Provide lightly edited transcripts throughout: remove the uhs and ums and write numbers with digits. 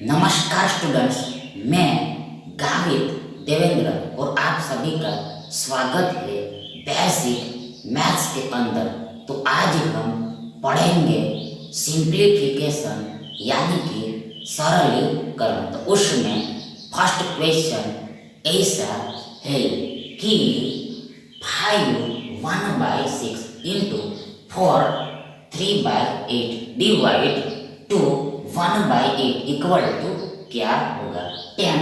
नमस्कार स्टूडेंट्स, मैं गावित देवेंद्र और आप सभी का स्वागत है बेसिक मैथ्स के अंदर। तो आज हम पढ़ेंगे सिंप्लीफिकेशन यानी कि सरलीकरण। तो उसमें फर्स्ट क्वेश्चन ऐसा है कि 5 1/6 into 4 3/8 divide to 1/8 equal to क्या होगा। 10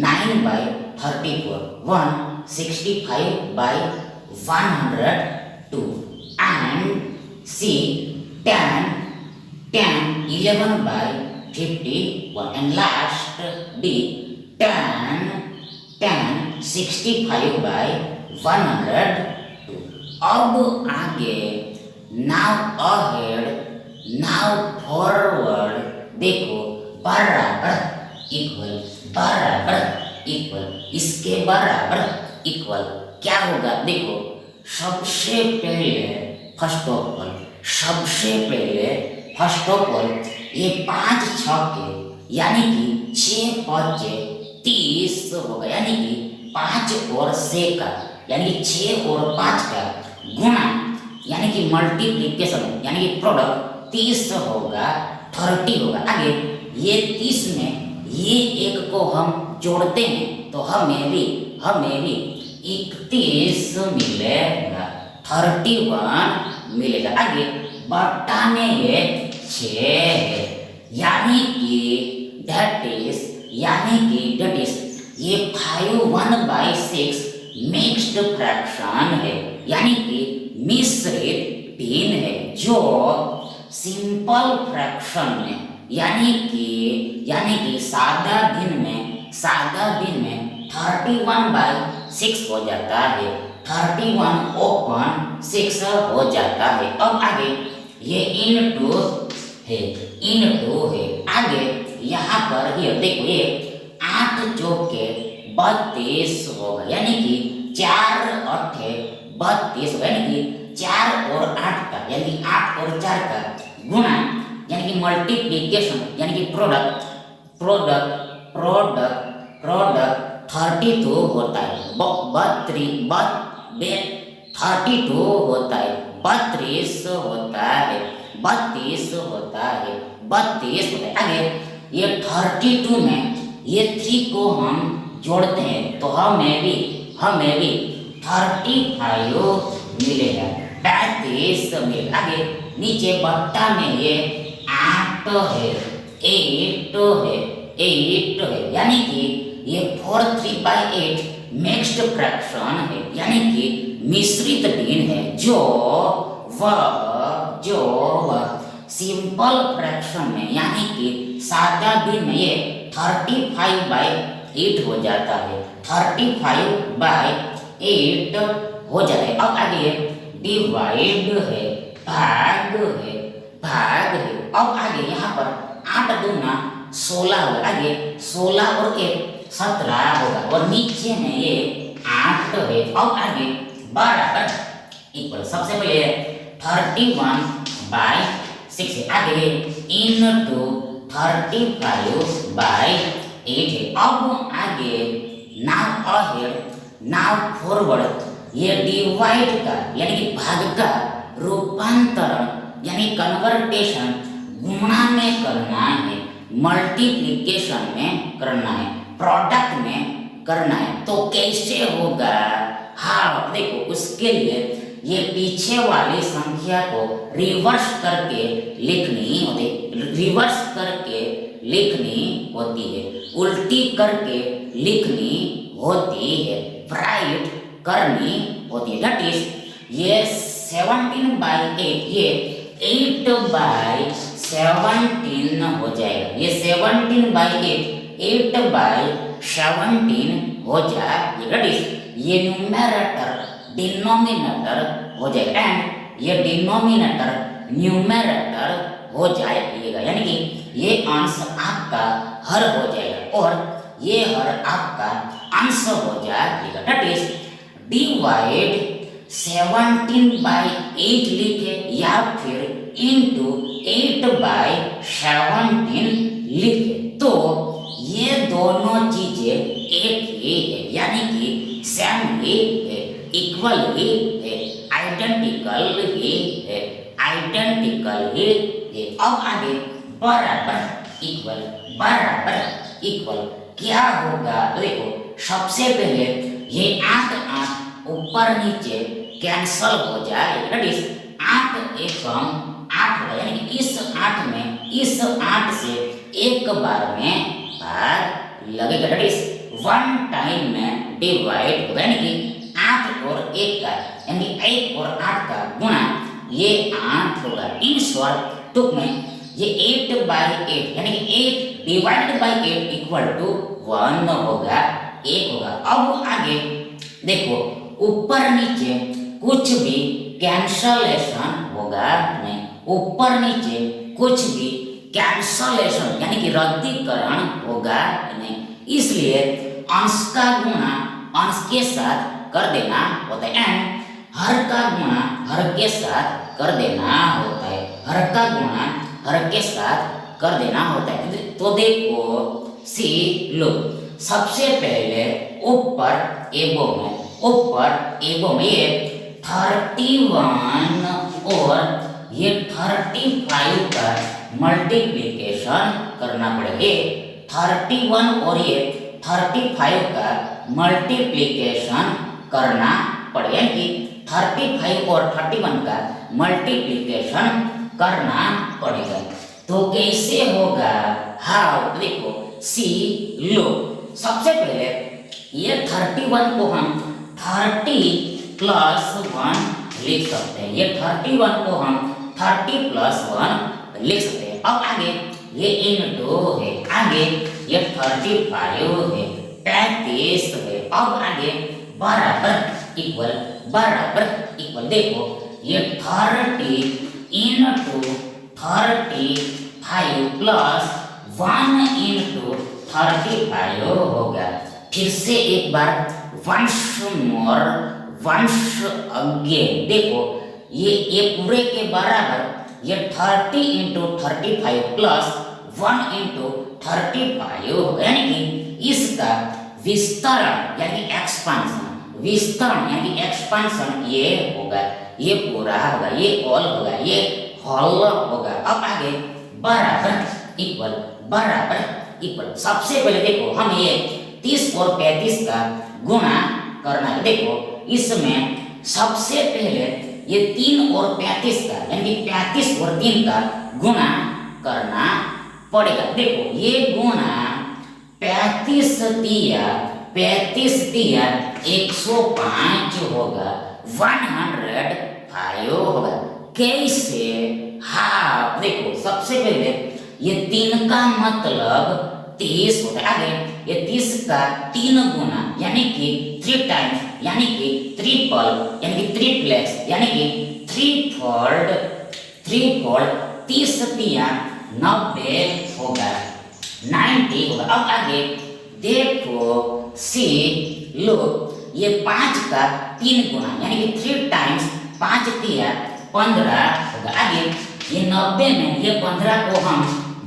9/34 165/102 and C 10 11/51 and last D 10 65/102। अब आगे नाउ अहेड नाउ फॉरवर्ड देखो बराबर इक्वल इसके बराबर इक्वल क्या होगा। देखो सबसे पहले फर्स्ट ऑफ ऑल ये 5 छक्के यानी कि 6 5 30 होगा, यानी कि 5 और 6 का यानी कि 6 और 5 का गुणा यानी कि मल्टीप्लीकेशन यानी कि प्रोडक्ट 30 होगा 30 होगा। आगे ये 30 में ये एक को हम जोड़ते हैं तो हमें भी 31 मिलेगा, 31 मिलेगा। आगे बट्टा में ये 6 है यानी कि दैट इज ये 5 1/6 मिक्स्ड फ्रैक्शन है यानी कि मिश्रित भिन्न है, जो सिंपल फ्रैक्शन में यानी कि सादा भिन्न में 31/6 हो जाता है, 31/6 हो जाता है। अब आगे ये इनटू है आगे यहाँ पर ये देखो ये 8 चौके 32 होगा यानी कि 4 8 32 होगा, यानी कि 4 और 8 का यानी कि 8 और 4 का गुणा यानी कि मल्टीप्लिकेशन यानी कि प्रोडक्ट 32 होता है, 32 होता है, 32 होता है, 32 होता है। आगे ये 32 में ये 3 को हम जोड़ते हैं तो हमें भी 35 मिलेगा, 35 मिलेगा। आगे नीचे बट्टा में ये 8 है यानी कि ये 4 3/8 मिक्स्ड फ्रैक्शन है यानी कि मिश्रित भिन्न है, जो वह सिंपल फ्रैक्शन में यानी कि सादा भिन्न में ये 35/8 हो जाता है, 35/8 हो जाता है। अब आगे डिवाइड है भाग है। अब आगे यहाँ पर 8 दूना 16 होगा, आगे 16 और 1 17 होगा और नीचे में ये 8 है। अब आगे बराबर इक्वल सबसे पहले 31/6 है, आगे इनटू 35/8 है। अब आगे नाउ अहेड नाउ फॉरवर्ड ये डिवाइड का यानी कि भाग का रूपांतरण यानी कन्वर्टेशन गुणा में करना है, मल्टीप्लिकेशन में करना है, प्रोडक्ट में करना है। तो कैसे होगा, हाँ देखो उसके लिए ये पीछे वाली संख्या को रिवर्स करके लिखनी होती है, उल्टी करके लिखनी होती है, राइट करनी होती है। दैट इज ये 17/8 ये 8/17 हो जाएगा, ये 17/8 8/17 हो जाएगा। ये न्यूमरेटर डिनोमिनेटर हो जाएगा एंड ये डिनोमिनेटर न्यूमरेटर हो जाएगा, यानी कि ये अंश आपका हर हो जाएगा और ये हर आपका अंश हो जाएगा। दैट इज डिवाइड 17/8 लिखे या फिर इंटू 8/17 लिखे तो ये दोनों चीजें एक ही है, यानी कि सेम ही है, इक्वल ही है, आइडेंटिकल ही है, आइडेंटिकल ही है। अब आगे बराबर इक्वल, बराबर इक्वल क्या होगा? देखो सबसे पहले ये 8 ऊपर नीचे कैंसल हो जाए, दैट इज 8 एकम 8 होगा, यानी कि इस 8 में इस 8 से एक बार में भाग लगेगा, दैट इज वन टाइम में डिवाइड होगा, यानी कि 8 और 1 का, यानी 1 और 8 का गुणा ये 8 होगा। इन शॉर्ट टुक में ये 8/8 यानी कि 8 डिवाइडेड बाय 8 इक्वल टू 1 होगा, 1 होगा। अब आगे देखो ऊपर नीचे कुछ भी कैंसलेशन होगा नहीं, ऊपर नीचे कुछ भी कैंसलेशन यानी कि रद्दीकरण होगा नहीं, इसलिए अंश का गुणा अंश के साथ कर देना होता है एंड हर का गुणा हर के साथ कर देना होता है, हर का गुणा हर के साथ कर देना होता है। तो देखो सी लो, सबसे पहले ऊपर एबो में ये 31 और ये 35 का मल्टीप्लिकेशन करना पड़ेगा। 31 और ये 35 का मल्टीप्लिकेशन करना पड़ेगा कि 35 और 31 का मल्टीप्लिकेशन करना पड़ेगा। तो कैसे होगा? हाउ? देखो सी लो, सबसे पहले ये 31 को हम 30 + 1 लिख सकते हैं, ये 31 को हम 30 + 1 लिख सकते हैं। अब आगे ये इनटू है, आगे ये 35 है, 35 है। अब आगे बराबर इक्वल देखो ये 30 × 35 + 1 × 35 होगा। फिर से एक बार वंस मोर वंस अगेन देखो ये पूरे के बराबर ये 30 × 35 + 1 × 35 यानी कि इसका विस्तारण यानी एक्सपांशन, विस्तारण यानी एक्सपांशन ये होगा, ये पूरा होगा, ये ऑल होगा, ये हॉल होगा। अब आगे बराबर इक्वल सबसे पहले देखो हम ये 30 और 35 का गुणा करना है। देखो इसमें सबसे पहले ये 3 और 35 का यानी 35 और 3 का गुणा करना पड़ेगा। देखो ये गुणा 35 तिया 105 होगा, 105 होगा। कैसे? हाँ देखो सबसे पहले ये 3 का मतलब 30 होता है, आगे ये 30 का 3 गुना यानी कि 3 टाइम्स यानी कि ट्रिपल यानी कि ट्रिप्लेक्स यानी कि 3 फोल्ड 30 तिया 90 होगा, 90 होगा। अब आगे देखो सी लो ये 5 का 3 गुना यानी कि 3 टाइम्स 5 तिया 15 होगा। आगे ये 90 में ये 15 को हम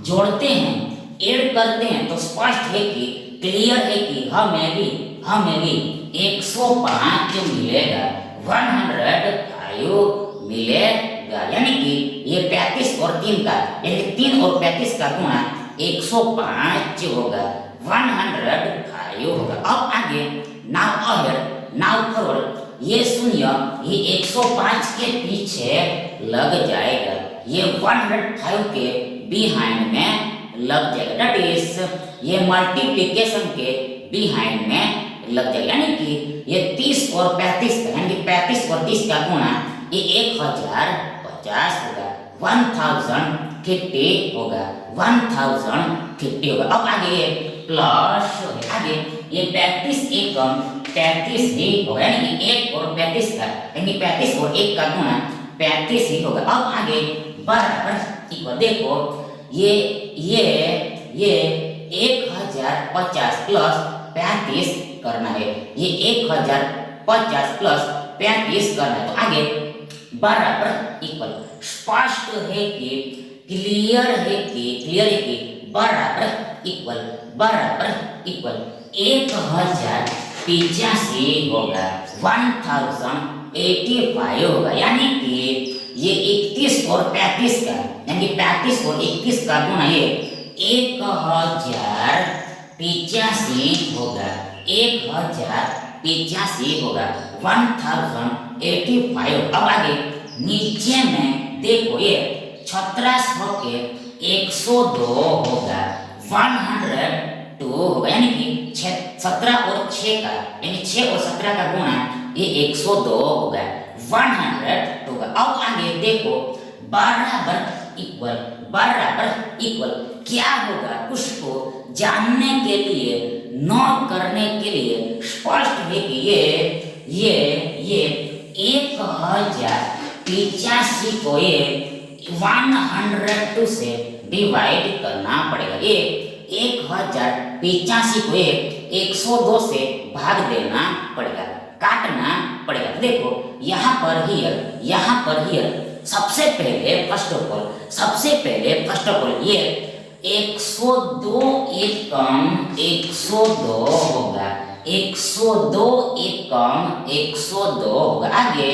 जोड़ते हैं, ऐड करते हैं तो स्पष्ट है कि क्लियर है कि हमें भी 105 मिलेगा, 105 मिलेगा। यानी कि ये 35 और 3 का यानी 3 और 35 का गुणा 105 होगा, 105 होगा। अब आगे नाउ अहेड नाउ फॉरवर्ड ये शून्य ये 105 के पीछे लग जाएगा, ये 105 के बिहाइंड में लग जाएगा, दैट इज ये मल्टीप्लिकेशन के बिहाइंड में लग जाएगा। यानी कि ये 30 और 35 का यानी कि 35 और 30 का गुणा ये 1050 होगा, 1050 होगा, 1050 होगा। अब आगे ये प्लस आगे ये 35 एकम 35 ही होगा यानी कि 1 और 35 का यानी 35 और 1 का गुणा 35 ही होगा। अब आगे बराबर इक्वल देखो ये 1050 प्लस 35 करना है, ये 1050 प्लस 35 करना है। तो आगे बराबर इक्वल स्पष्ट है कि क्लियर है कि बराबर इक्वल 1085 होगा, 1085 होगा। यानी कि ये 31 और 35 का, यानी 35 और 31 का गुणा ये 1085 होगा, 1085 होगा, 1085। अब आगे नीचे में देखो ये 1700 के 102 होगा, 102 होगा। यानी कि 17 और 6 का, यानी 6 और 17 का गुणा ये 102 होगा, 100 होगा। अब आगे देखो बराबर इक्वल क्या होगा, उसको जानने के लिए, नोट करने के लिए स्पष्ट है कि ये 1085 को ये 102 से डिवाइड करना पड़ेगा। ये 1085 को 102 से भाग देना पड़ेगा, काटना पड़ेगा। देखो यहाँ पर हियर सबसे पहले फर्स्ट ऑफ ऑल ये 102 एकम 102 होगा, 102 एकम 102 होगा। आगे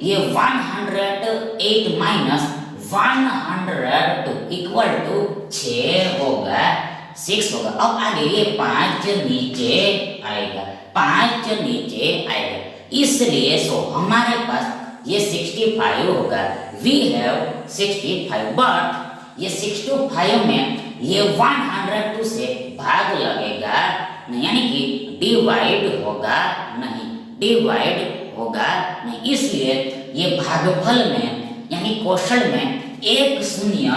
ये 108 माइनस 102 इक्वल टू 6 होगा, 6 होगा। अब आगे ये 5 नीचे आएगा, इसलिए सो हमारे पास ये 65 होगा। वी हैव 65, बट ये 65 में ये 102 से भाग लगेगा नहीं, यानी कि डिवाइड होगा नहीं, इसलिए ये भागफल में यानी कौशल में एक शून्य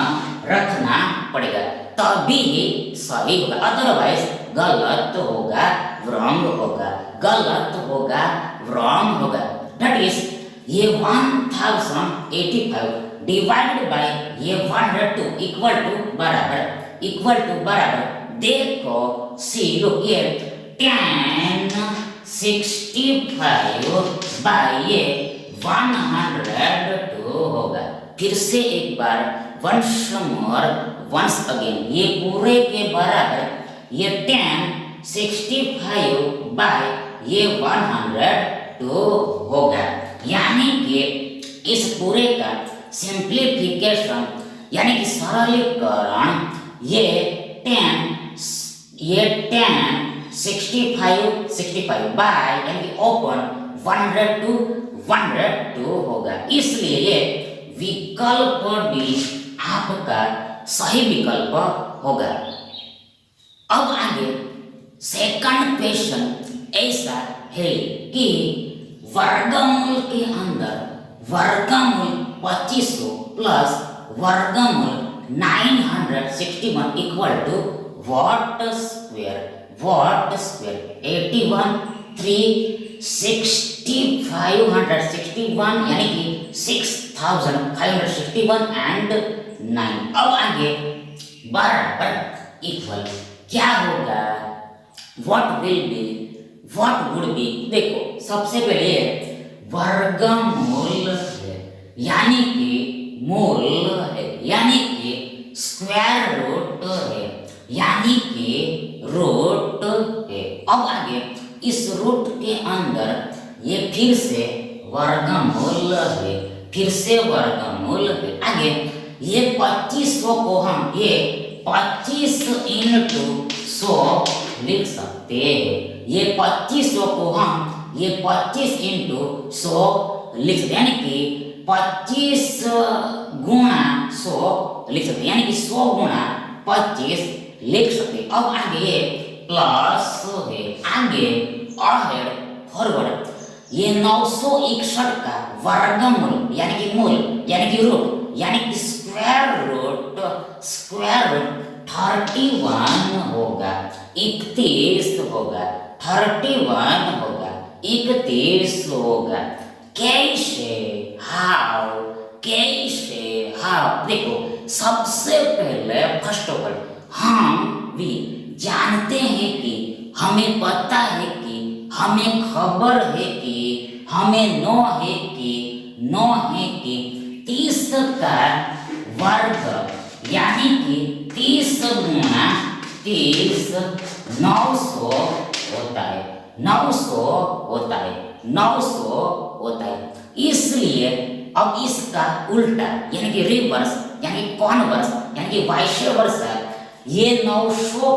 रखना पड़ेगा, तभी सही होगा, अदरवाइज गलत होगा, रॉन्ग होगा। दैट इज ये 1085 डिवाइडेड बाय ये 102 इक्वल टू बराबर देखो सी लुक ये 1065 बाय ये 102 होगा। फिर से एक बार वंस अगेन ये पूरे के बराबर ये 1065 बाय ये 102 होगा। यानी कि इस पूरे का सिंप्लीफिकेशन यानी कि सरलीकरण ये 1065 बाय यानी कि ओपन 102 होगा। इसलिए ये विकल्प डी आपका सही विकल्प होगा। अब आगे सेकंड क्वेश्चन ऐसा है कि वर्गमूल के अंदर वर्गमूल 2500 प्लस वर्गमूल 961 इक्वल टू व्हाट स्क्वायर 81 36561 यानी कि 6561 एंड 9। अब आगे बराबर इक्वल क्या होगा, व्हाट वुड बी। देखो सबसे पहले वर्गमूल है यानी कि मूल है यानी कि स्क्वायर रूट है यानी कि रूट है। अब आगे इस रूट के अंदर ये फिर से वर्गमूल है आगे ये 2500 को हम ये 25 इंटू 100 लिख सकते हैं। ये 2500 को हम ये 25 इंटू 100 लिख सकते यानी कि 25 गुणा 100 लिख सकते यानी कि 100 गुणा 25 लिख सकते। अब आगे ये प्लस है आगे अहेड फॉरवर्ड ये 961 का वर्गमूल यानी कि मूल यानी कि रूट यानी कि स्क्वायर रूट 31 होगा 31 होगा 31 होगा 31 होगा। कैसे हाउ देखो सबसे पहले फर्स्ट ऑफ ऑल हम भी जानते हैं कि हमें पता है कि हमें खबर है कि हमें नो है कि 30 का वर्ग यानी कि 30 गुना 30 900 होता है, 900 होता है, 900 होता है। इसलिए अब इसका उल्टा यानी कि रिवर्स यानी कॉन्वर्स यानी कि वाइस वर्सा, ये 900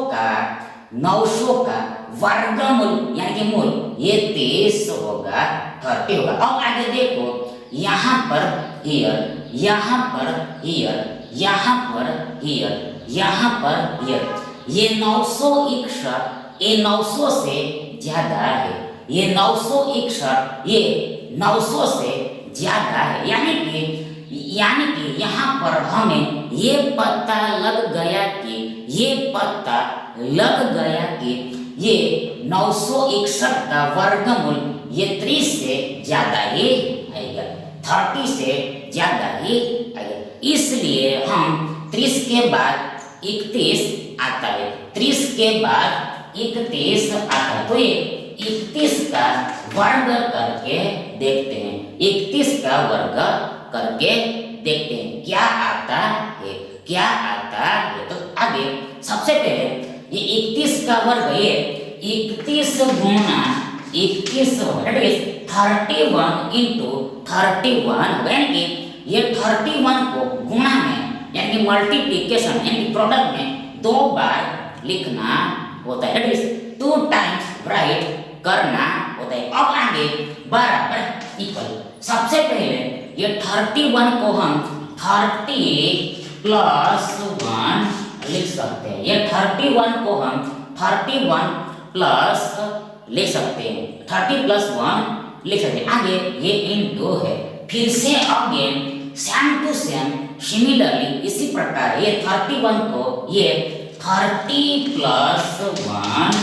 का वर्गमूल यानी कि मूल ये 30 होगा, 30 होगा। अब आगे देखो, यहाँ पर ईयर, यहाँ पर ईयर, यहाँ पर ईयर, यहाँ पर ईयर, ये 961 ये 900 से ज्यादा है, ये 961 ये 900 से ज्यादा है। यानी कि यहाँ पर हमें ये पता लग गया कि ये 961 का वर्गमूल ये 30 से ज्यादा ही आएगा, 30 से ज्यादा ही आएगा। इसलिए हम 30 के बाद 31 आता है, 30 के बाद 31 आता है, तो ये 31 का वर्ग करके देखते हैं, 31 का वर्ग करके देखते हैं क्या आता है, क्या आता है। तो आगे सबसे पहले ये 31 का वर्ग, ये 31 गुना 31 31 इंटू 31, यानी कि ये 31 को गुणा में यानी कि मल्टीप्लिकेशन यानी कि प्रोडक्ट में 2 बार लिखना होता है, दैट इज 2 टाइम्स राइट करना होता है। अब आगे बराबर इक्वल, सबसे पहले ये 31 को हम 30 प्लस 1 लिख सकते हैं, ये 31 को हम 31 प्लस लिख सकते हैं, 30 प्लस 1 लिख सकते हैं। आगे ये इनटू है, फिर से again same to same similarly इसी प्रकार ये 31 को ये 30 प्लस 1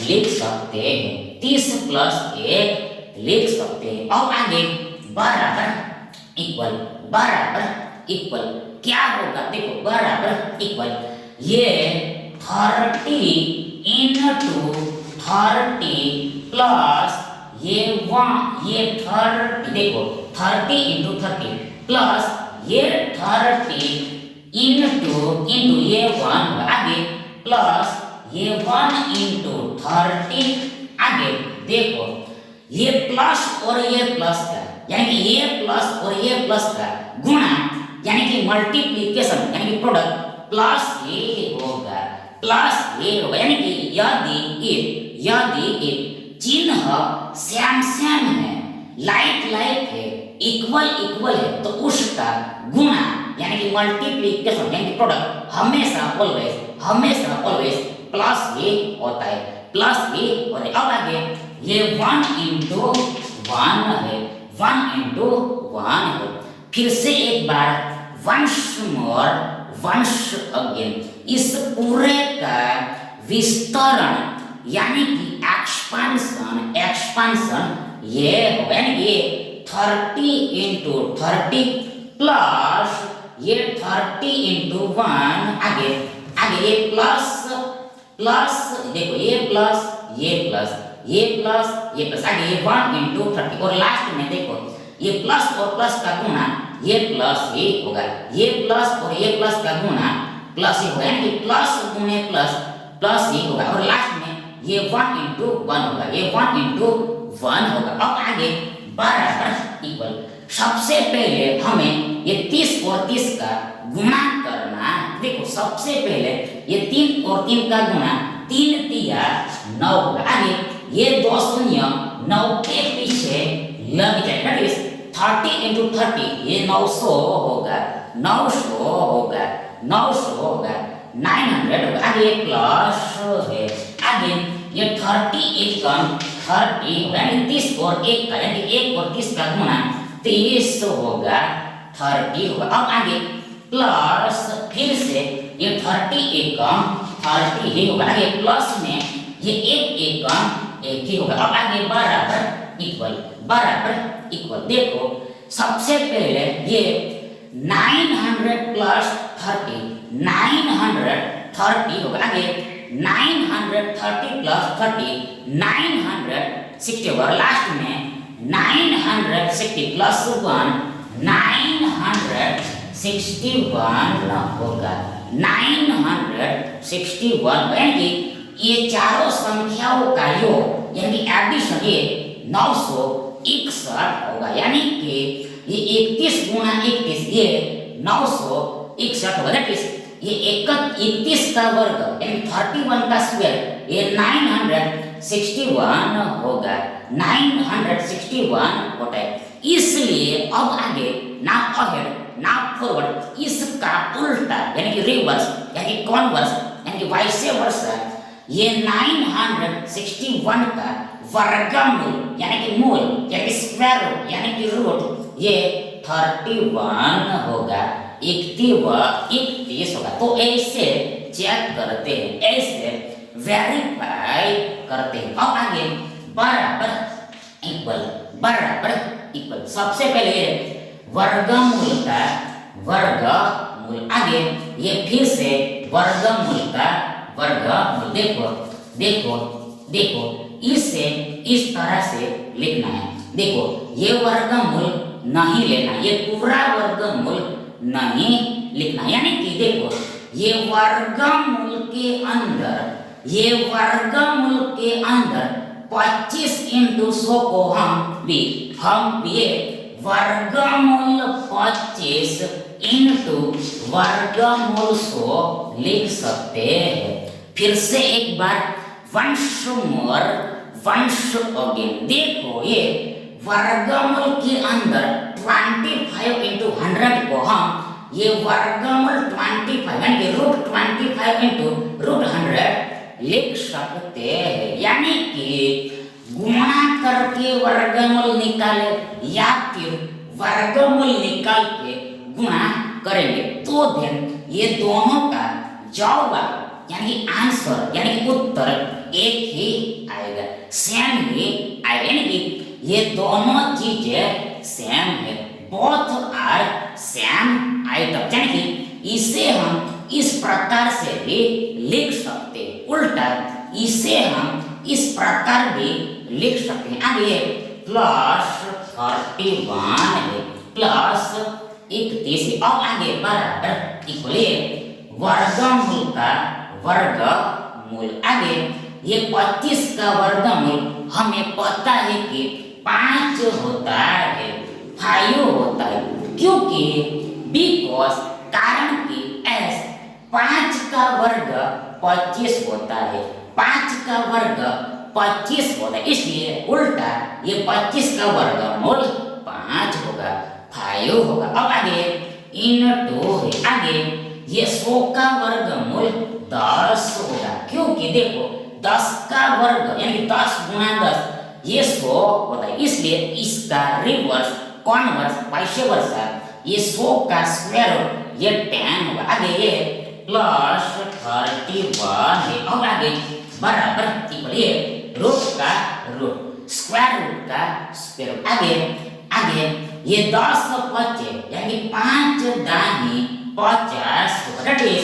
लिख सकते हैं, 30 प्लस 1 लिख सकते हैं। अब आगे बराबर इक्वल क्या होगा, देखो बराबर इक्वल, ये 30 इंटू 30 प्लस ये 30, देखो 30 इंटू 30 प्लस ये 30 इंटू ये 1, आगे प्लस ये 1 इंटू 30, आगे देखो ये प्लस और ये प्लस का यानी कि ये प्लस और ये प्लस का गुणा यानी कि मल्टीप्लिकेशन यानी कि प्रोडक्ट प्लस ये होगा, यानी कि यदि चिन्ह सेम है, लाइक है, इक्वल है, तो उसका गुणा यानी कि मल्टीप्लिकेशन यानी कि प्रोडक्ट हमेशा ऑलवेज प्लस ही होता है, अब आगे ये 1 इंटू 1 है, 1 इंटू 1 है। फिर से एक बार वंश अगेन इस पूरे का विस्तरण यानी कि एक्सपांशन ये होगा, यानी ये 30 इंटू 30 प्लस ये 30 इंटू 1, आगे ये प्लस देखो ये प्लस आगे ये 1 इंटू 30 और लास्ट में देखो ये प्लस और प्लस का गुणा ये प्लस ही होगा, ये प्लस और ये प्लस का गुणा प्लस ही होगा, यानी कि प्लस गुणे प्लस ही होगा, और लास्ट में ये 1 इंटू 1 होगा, ये 1 इंटू 1 होगा। अब आगे बराबर इक्वल, सबसे पहले हमें ये 30 और 30 का गुणा करना। देखो सबसे पहले ये 3 और 3 का गुणा 3 तिया 9 होगा, आगे ये 2 शून्य 9 के पीछे लग जाएगा, 30 इंटू 30 ये 900 होगा, 900 होगा 900 होगा, आगे प्लस है, आगे ये 30 एकम 30 यानी 30 और 1 का यानी 1 और 30 का गुणा 30 होगा, 30 होगा। अब आगे प्लस फिर से ये 30 एकम 30 ही होगा, आगे प्लस में ये 1 एकम 1 ही होगा। अब आगे बराबर इक्वल, देखो सबसे पहले ये 900 प्लस 30 930 होगा, आगे 930 प्लस 30 960 होगा, लास्ट में 960 प्लस 1 961 होगा। 961, यानी कि ये चारों संख्याओं का योग यानी कि एडिशन ये 961 होगा, यानी कि ये 31 गुणा 31 ये 961 होगा। दैट इज ये 31 का वर्ग यानी 31 का स्क्वायर ये 961 होगा, 961 होता है। इसलिए अब आगे नाउ अहेड नाउ फॉरवर्ड इसका उल्टा यानी कि रिवर्स यानी कि कॉन्वर्स यानी कि वाइस वर्सा ये 961 का वर्गमूल यानी कि मूल यानी कि स्क्वायर रूट यानी कि रूट ये 31 होगा, 31 होगा। तो ऐसे चेक करते हैं, ऐसे वेरीफाई करते हैं। अब आगे बराबर इक्वल सबसे पहले वर्गमूल का वर्गमूल, आगे ये फिर से वर्गमूल का वर्गमूल। देखो इसे इस तरह से लिखना है। देखो ये वर्गमूल नहीं लेना, ये पूरा वर्गमूल नहीं लिखना, यानी कि देखो ये वर्गमूल के अंदर 25 इंटू 100 को हम ये वर्गमूल 25 इंटू वर्गमूल 100 लिख सकते हैं। फिर से एक बार वंस अगेन देखो ये वर्गमूल के अंदर 25 इंटू 100 को हम ये वर्गमूल 25 यानी कि √25 इंटू √100 लिख सकते हैं, यानी कि गुणा करके वर्गमूल निकाले या फिर वर्गमूल निकाल के गुणा करेंगे तो देन ये दोनों का जवाब यानी कि आंसर यानी कि उत्तर एक ही आएगा, सेम ही आएगा, यानी कि ये दोनों चीजें सेम है, बोथ आर सेम आइटम, यानी कि इसे हम इस प्रकार से भी लिख सकते हैं, उल्टा इसे हम इस प्रकार भी लिख सकते हैं। आगे +31 है +31, अब आगे बराबर इक्वल वर्गमूल का वर्गमूल, आगे ये 25 का वर्गमूल हमें पता है कि 5 होता है, 5 होता है, क्योंकि बिकॉज कारण कि एस 5 का वर्ग 25 होता है, 5 का वर्ग 25 होता है, इसलिए उल्टा ये 25 का वर्गमूल 5 होगा, 5 होगा। अब आगे इनटू है, आगे ये 100 का वर्गमूल 10 होगा, क्योंकि देखो 10 का वर्ग यानी 10 गुणा 10 ये 100 होता है, इसलिए इसका रिवर्स कॉन्वर्स वाइस वर्सा ये 100 का स्क्वायर रूट ये 10 होगा। आगे ये +31 है, और आगे बराबर इक्वल ये रूट का रूट स्क्वायर रूट का स्क्वायर रूट, आगे ये 10 बचे यानी 5 दानी 50 होगा, दैट इज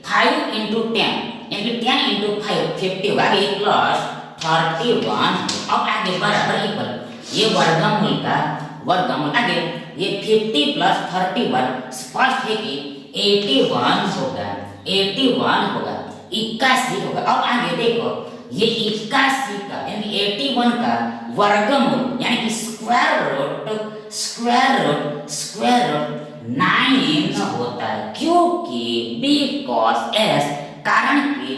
5 इंटू 10 यानी 10 इंटू 5 50 होगा, आगे +31। अब आगे बराबर इक्वल ये वर्गमूल का वर्गमूल, आगे ये 50 + 31 स्पष्ट है कि 81 होगा, 81 होगा, 81 होगा। अब आगे देखो ये 81 का यानी 81 का वर्गमूल यानी कि स्क्वायर रूट 9 होता है, क्योंकि बिकॉज एस कारण कि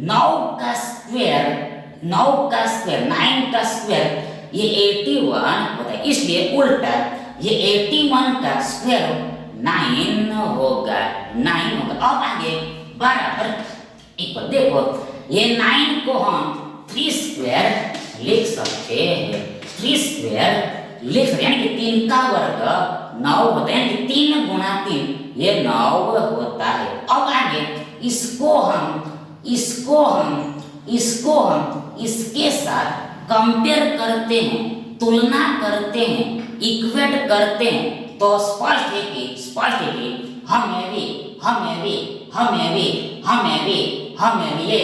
9 का स्क्वायर 9 का स्क्वायर ये 81 होता है, इसलिए उल्टा ये 81 का स्क्वायर 9 होगा, 9 होगा। अब आगे बराबर इक्वल देखो ये 9 को हम 3 स्क्वायर लिख सकते हैं, 3 स्क्वायर लिख यानी कि 3 का वर्ग 9 होता है, यानी कि 3 गुणा 3 ये 9 होता है। अब आगे इसको हम इसके साथ कंपेयर करते हैं, तुलना करते हैं, इक्वेट करते हैं, तो स्पष्ट है कि हमें भी ये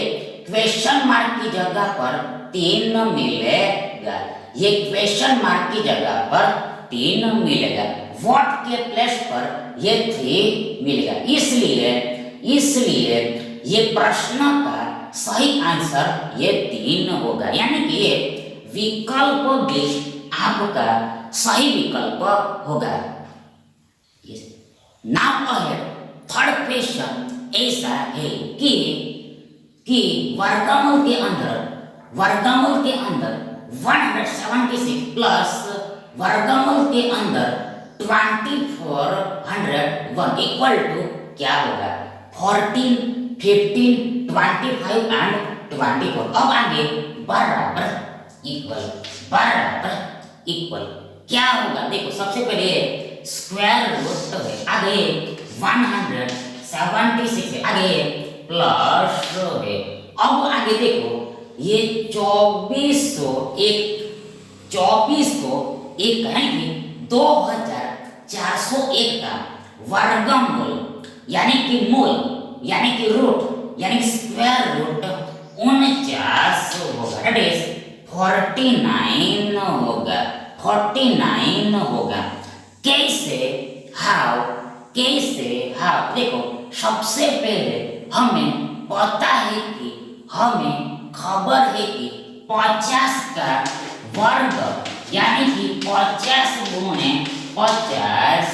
क्वेश्चन मार्क की जगह पर 3 मिलेगा, ये क्वेश्चन मार्क की जगह पर 3 मिलेगा, व्हाट के प्लेस पर ये 3 मिलेगा, इसलिए इसलिए ये प्रश्न का सही आंसर ये 3 होगा, यानी कि ये विकल्प भी आपका सही विकल्प होगा। नाउ अहेड थर्ड क्वेश्चन ऐसा है कि वर्गमूल के अंदर 176 प्लस वर्गमूल के अंदर 2401 इक्वल टू क्या होगा? 14, 15, 25 एंड 24। अब आगे बराबर इक्वल क्या होगा? देखो सबसे पहले स्क्वायर रूट है, आगे 176 है, आगे प्लस है। अब आगे देखो ये 24 को एक कहेंगे 2401 का वर्गमूल यानी कि मूल यानी कि रूट यानी कि स्क्वायर रूट 49 होगा, दैट इज 49 होगा। कैसे हाउ देखो सबसे पहले हमें पता है कि हमें खबर है कि 50 का वर्ग यानी कि 50 गुणे 50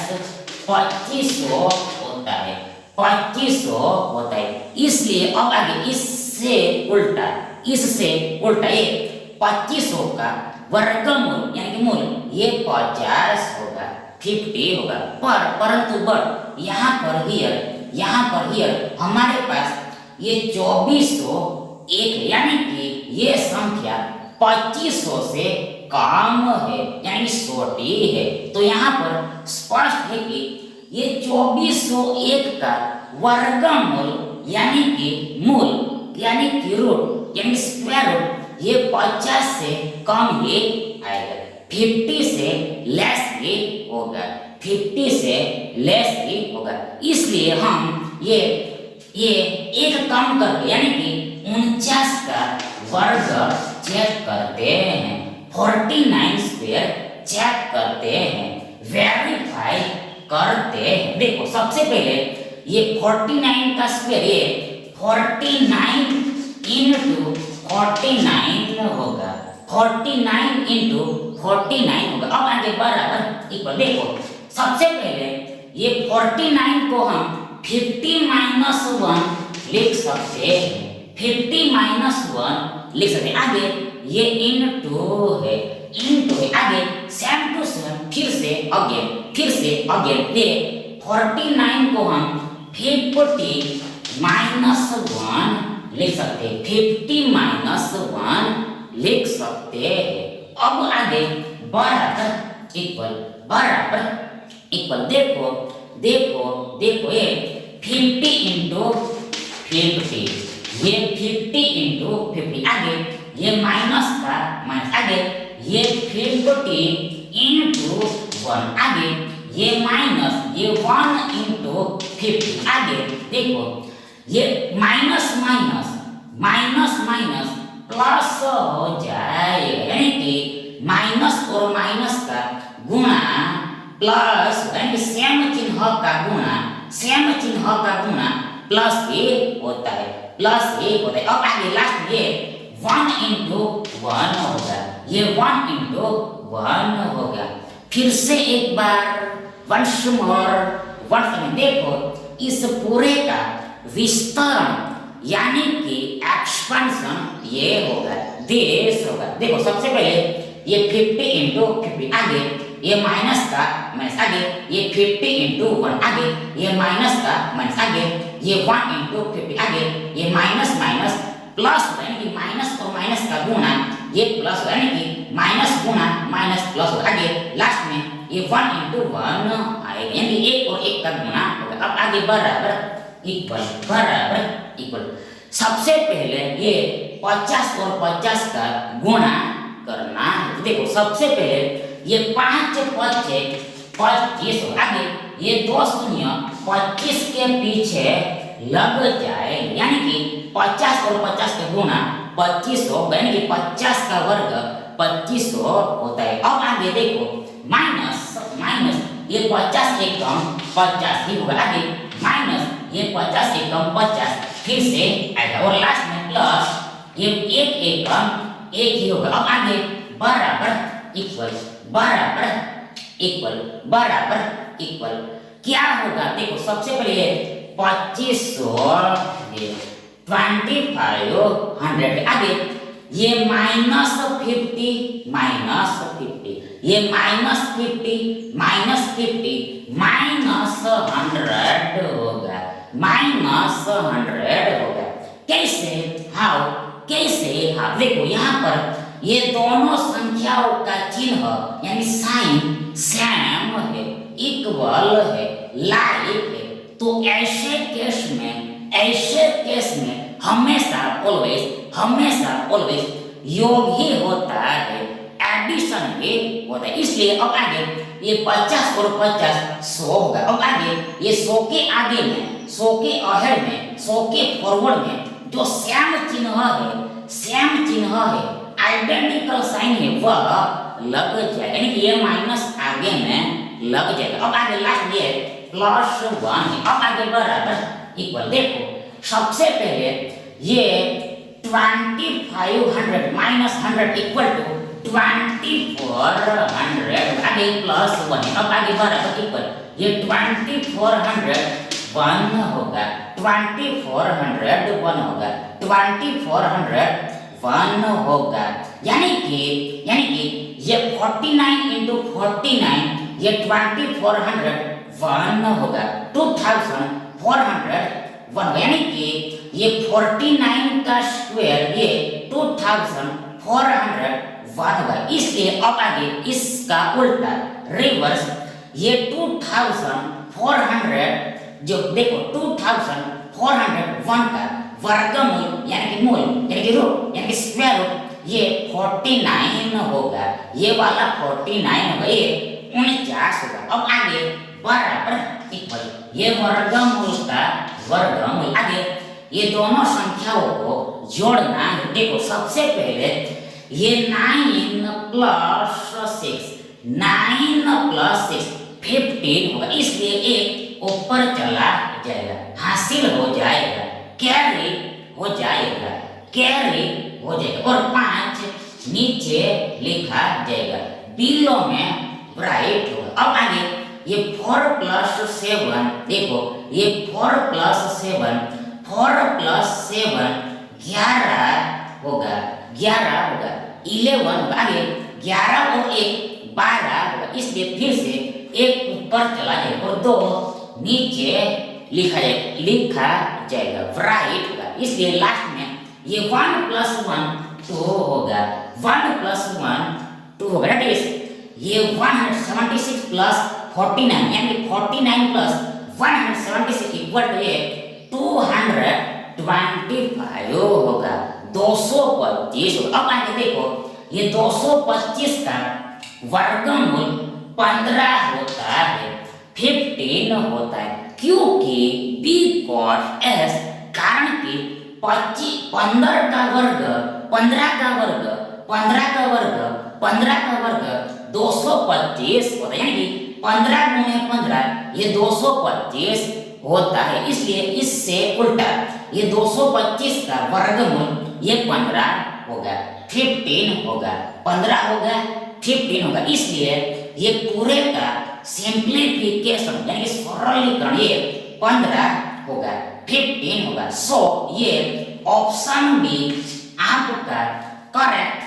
2500 होता है, 2500 होता है। इसलिए अब आगे इससे उल्टा ये 2500 का वर्गमूल यानी कि मूल ये 50 होगा, 50 होगा। परंतु बट यहाँ पर हियर हमारे पास ये 2401 है, यानी कि ये संख्या 2500 से कम है यानी छोटी है। तो यहाँ पर स्पष्ट है कि ये 2401 का वर्गमूल यानी कि मूल यानी कि रूट यानी स्क्वायर रूट ये 50 से कम ही आएगा, 50 से लेस ही होगा, 50 से लेस ही होगा। इसलिए हम ये एक कम करके यानी कि 49 का वर्ग चेक करते हैं, 49 स्क्वायर चेक करते हैं, वेरीफाई करते हैं। देखो सबसे पहले ये 49 का स्क्वायर ये 49 इंटू 49 होगा, 49 इंटू 49 होगा। अब आगे बराबर इक्वल देखो सबसे पहले ये 49 को हम 50 माइनस 1 लिख सकते हैं, 50 माइनस 1 लिख सकते हैं। आगे ये इंटू है, आगे सेम टू सेम फिर से अगेन ये 49 को हम 50 माइनस 1 लिख सकते हैं, 50 माइनस 1 लिख सकते हैं। अब आगे बराबर इक्वल देखो ये 50 इंटू 50 ये 50 इंटू 50 आगे ये माइनस का माइनस, आगे ये 50 इंटू 1 आगे ये माइनस ये 1 इंटू 50 आगे देखो ये माइनस प्लस हो जाएगा, यानी कि माइनस और माइनस का गुणा प्लस यानी कि सेम चिन्ह का गुणा प्लस ए होता है, अब आगे लास्ट में ये 1 इंटू 1 होगा, ये 1 इंटू 1 होगा। फिर से एक बार वंस मोर देखो इस पूरे का विस्तारण यानी कि एक्सपेंशन ये होगा, देश होगा। देखो सबसे पहले ये 50 इंटू 50 आगे ये माइनस का माइनस, आगे ये 50 इंटू 1 आगे ये माइनस का माइनस, आगे ये 1 इंटू 50 आगे ये माइनस प्लस यानी कि माइनस और माइनस का गुणा ये प्लस यानी कि माइनस गुणा माइनस प्लस, आगे लास्ट में ये 1 इंटू 1 आएगा, यानी एक और एक का गुणा होगा। अब आगे बराबर इक्वल सबसे पहले ये 50 और 50 का गुणा करना है। देखो सबसे पहले ये 5 25 आगे ये 2 शून्य 25 के पीछे लग जाए, यानी कि 50 और 50 का गुणा 2500 यानी कि 50 का वर्ग 2500 होता है। अब आगे देखो माइनस ये 50 एक कम 50 ही होगा, आगे माइनस ये 50 एकम 50 फिर से आएगा और लास्ट में प्लस ये एक एकम एक ही होगा। अब आगे बराबर इक्वल बराबर इक्वल बराबर इक्वल क्या होगा देखो सबसे पहले 2500 2500 आगे ये -50 ये -50 -100 होगा -100 होगा। कैसे हाउ देखो यहाँ पर ये दोनों संख्याओं का चिन्ह यानी साइन सेम है इक्वल है लाइक है। तो ऐसे केस में हमेशा ऑलवेज योग ही होता है एडिशन ही होता है। इसलिए अब आगे ये 50 और 50 100 होगा। अब आगे ये 100 के आगे में 100 के अहेड में 100 के फॉरवर्ड में जो सेम चिन्ह है आइडेंटिकल साइन है वह लग जाएगा यानी कि ये माइनस आगे में लग जाएगा। अब आगे लास्ट ये +1 है। अब आगे बराबर इक्वल देखो सबसे पहले ये 2500 -100 इक्वल टू 2400 आगे +1 है। अब आगे बराबर इक्वल ये 2400 1 होगा 2400 1 होगा यानी कि ये 49 × 49 ये 2400 1 होगा 2401 यानी कि ये 49 का स्क्वायर ये 2401 होगा। इसलिए अब आगे इसका उल्टा रिवर्स ये 2400 जो देखो 2401 का वर्गमूल यानी कि मूल यानी कि रूट यानी कि स्क्वायर रूट ये 49 होगा। ये वाला 49 होगा ये 49 होगा। अब आगे बराबर इक्वल ये वर्गमूल का वर्गमूल आगे ये दोनों संख्याओं को जोड़ना है। देखो सबसे पहले ये 9 + 6 15 होगा इसलिए एक ऊपर चला जाएगा हासिल हो जाएगा कैरी हो जाएगा और 5 नीचे लिखा जाएगा बिलो में ब्राइट होगा। अब आगे ये 4 + 7 देखो ये 4 + 7 11 होगा 11 होगा आगे 11 और 1 12 होगा इसलिए फिर से एक ऊपर चला जाएगा और 2 नीचे लिखा जाएगा राइट होगा। इसलिए लास्ट में ये 1 + 1 2 होगा 1 + 1 2 होगा दैट इज ये 176 + 49 यानी 49 + 176 इक्वल टू ये 225 होगा 225 होगा। अब आगे देखो ये 225 का वर्गमूल 15 होता है 15 होता है क्योंकि बिकॉज एस कारण कि 15 का वर्ग 225 होता है यानी कि 15 × 15 ये 225 होता है। इसलिए इससे उल्टा ये 225 का वर्गमूल ये 15 होगा 15 होगा 15 होगा 15 होगा। इसलिए ये पूरे का सिंप्लीफिकेशन यानी कि सरलीकरण ये 15 होगा 15 होगा। सो ये ऑप्शन बी आपका करेक्ट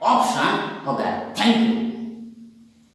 ऑप्शन होगा। Thank you.